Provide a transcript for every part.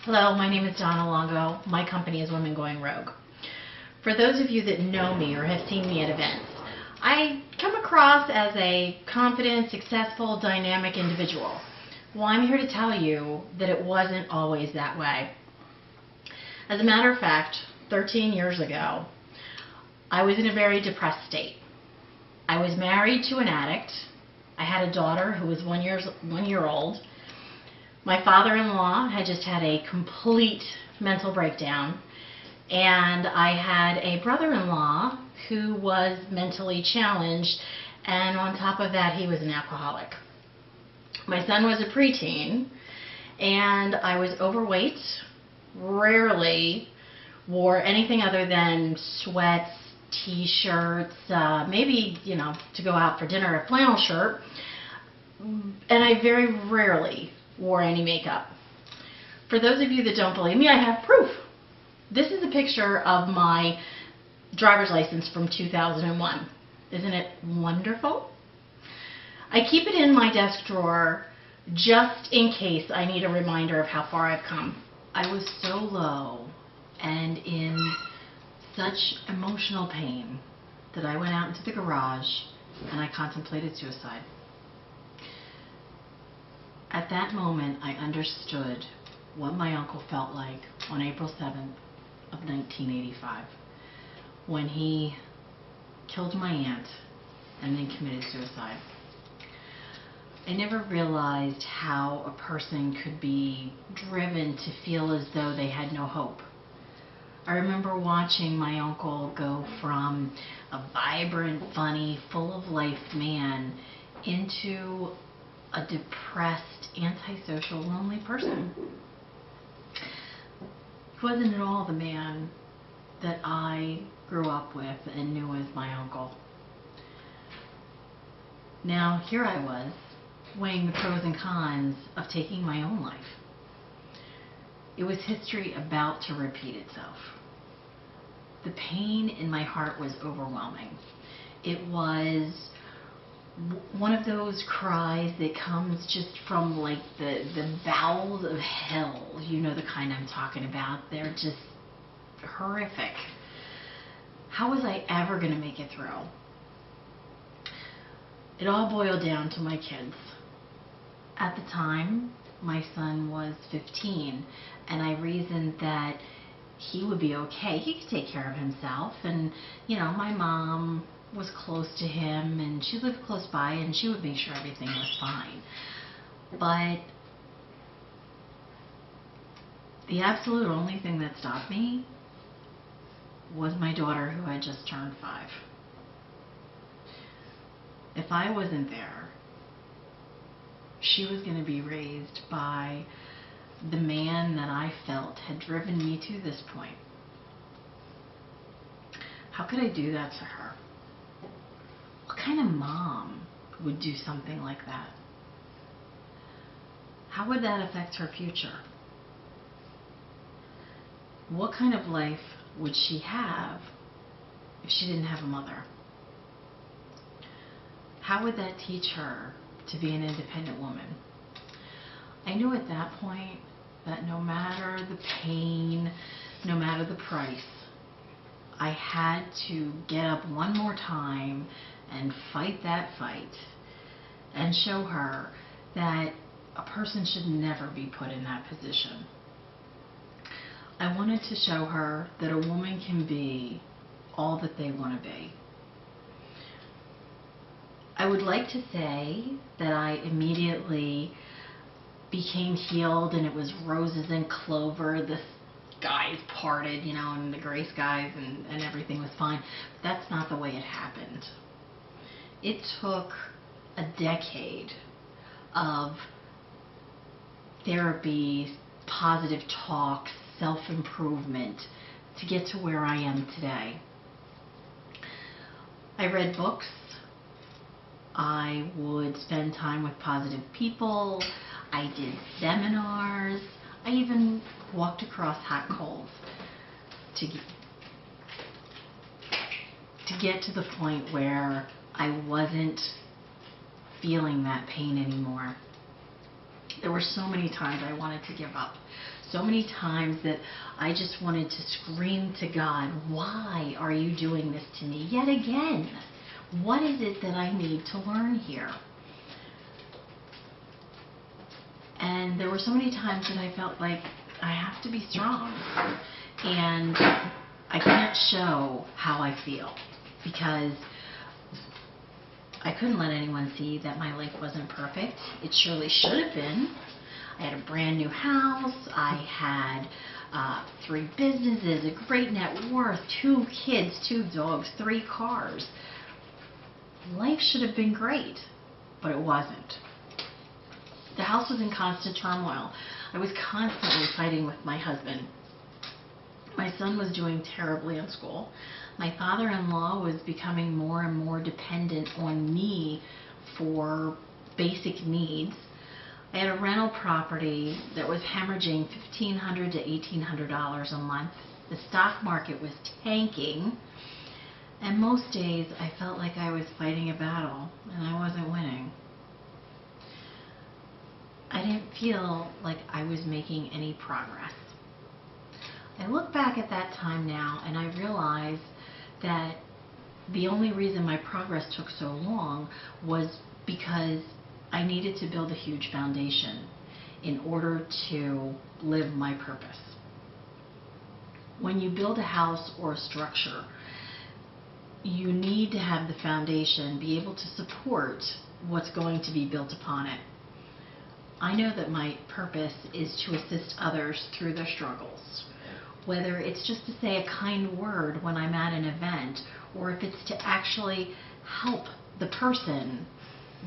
Hello, my name is Donna Longo. My company is Women Going Rogue. For those of you that know me or have seen me at events, I come across as a confident, successful, dynamic individual. Well, I'm here to tell you that it wasn't always that way. As a matter of fact, 13 years ago, I was in a very depressed state. I was married to an addict. I had a daughter who was 1 year old. My father-in-law had just had a complete mental breakdown, and I had a brother-in-law who was mentally challenged, and on top of that, he was an alcoholic. My son was a preteen, and I was overweight, rarely wore anything other than sweats, t-shirts, maybe, to go out for dinner, a flannel shirt, and I very rarely wore any makeup. For those of you that don't believe me, I have proof. This is a picture of my driver's license from 2001. Isn't it wonderful? I keep it in my desk drawer just in case I need a reminder of how far I've come. I was so low and in such emotional pain that I went out into the garage and I contemplated suicide. At that moment, I understood what my uncle felt like on April 7th of 1985 when he killed my aunt and then committed suicide. I never realized how a person could be driven to feel as though they had no hope. I remember watching my uncle go from a vibrant, funny, full of life man into a depressed, antisocial, lonely person. He wasn't at all the man that I grew up with and knew as my uncle. Now, here I was, weighing the pros and cons of taking my own life. It was history about to repeat itself. The pain in my heart was overwhelming. It was one of those cries that comes just from like the bowels of hell. You know the kind I'm talking about. They're just horrific. How was I ever going to make it through? It all boiled down to my kids. At the time, my son was 15, and I reasoned that he would be okay. He could take care of himself, and my mom was close to him and she lived close by and she would make sure everything was fine. But the absolute only thing that stopped me was my daughter, who had just turned 5. If I wasn't there, she was going to be raised by the man that I felt had driven me to this point. How could I do that to her? What kind of mom would do something like that? How would that affect her future? What kind of life would she have if she didn't have a mother? How would that teach her to be an independent woman? I knew at that point that no matter the pain, no matter the price, I had to get up one more time and fight that fight and show her that a person should never be put in that position. I wanted to show her that a woman can be all that they want to be. I would like to say that I immediately became healed and it was roses and clover, the skies parted, and the gray skies and everything was fine. But that's not the way it happened. It took a decade of therapy, positive talks, self-improvement to get to where I am today. I read books. I would spend time with positive people. I did seminars. I even walked across hot coals to get to the point where I wasn't feeling that pain anymore. There were so many times I wanted to give up. so many times that I just wanted to scream to God, why are you doing this to me yet again? What is it that I need to learn here? And there were so many times that I felt like I have to be strong, and I can't show how I feel because I couldn't let anyone see that my life wasn't perfect. It surely should have been. I had a brand new house. I had 3 businesses, a great net worth, 2 kids, 2 dogs, 3 cars. Life should have been great, but it wasn't. The house was in constant turmoil. I was constantly fighting with my husband. My son was doing terribly in school. My father-in-law was becoming more and more dependent on me for basic needs. I had a rental property that was hemorrhaging $1,500 to $1,800 a month. The stock market was tanking. And most days I felt like I was fighting a battle and I wasn't winning. I didn't feel like I was making any progress. I look back at that time now and I realize that the only reason my progress took so long was because I needed to build a huge foundation in order to live my purpose. When you build a house or a structure, you need to have the foundation be able to support what's going to be built upon it. I know that my purpose is to assist others through their struggles, whether it's just to say a kind word when I'm at an event, or if it's to actually help the person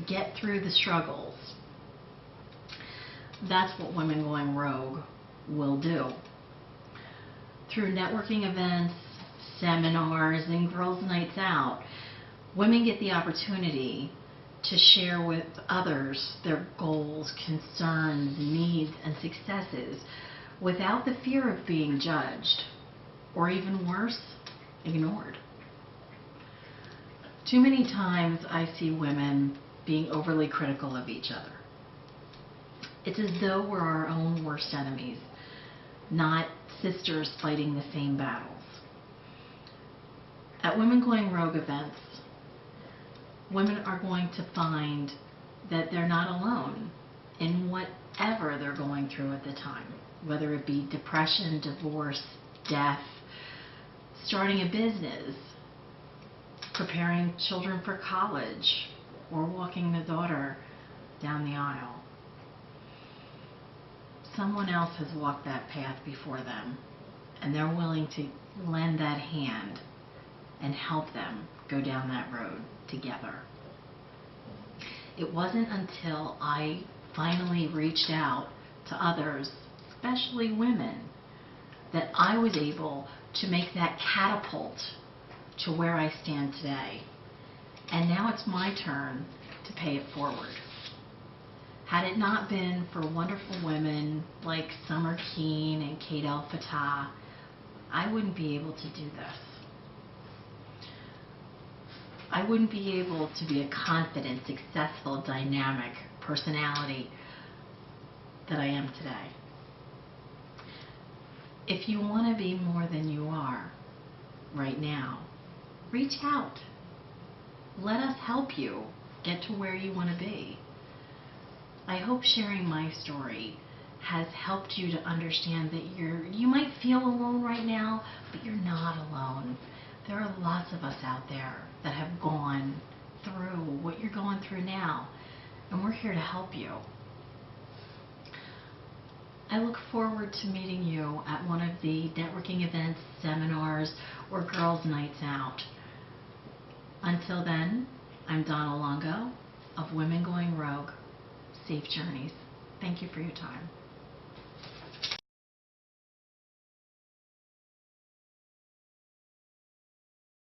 get through the struggles. That's what Women Going Rogue will do. Through networking events, seminars, and girls' nights out, women get the opportunity to share with others their goals, concerns, needs, and successes without the fear of being judged, or even worse, ignored. Too many times I see women being overly critical of each other. It's as though we're our own worst enemies, not sisters fighting the same battles. At Women Going Rogue events, women are going to find that they're not alone in whatever they're going through at the time, whether it be depression, divorce, death, starting a business, preparing children for college, or walking the daughter down the aisle. Someone else has walked that path before them, and they're willing to lend that hand and help them go down that road together. It wasn't until I finally reached out to others, especially women, that I was able to make that catapult to where I stand today. And now it's my turn to pay it forward. Had it not been for wonderful women like Summer Keene and Kate El Fatah, I wouldn't be able to do this. I wouldn't be able to be a confident, successful, dynamic personality that I am today. If you want to be more than you are right now, reach out. Let us help you get to where you want to be. I hope sharing my story has helped you to understand that you might feel alone right now, but you're not alone. There are lots of us out there that have gone through what you're going through now, and we're here to help you. I look forward to meeting you at one of the networking events, seminars, or girls' nights out. Until then, I'm Donna Longo of Women Going Rogue. Safe journeys. Thank you for your time.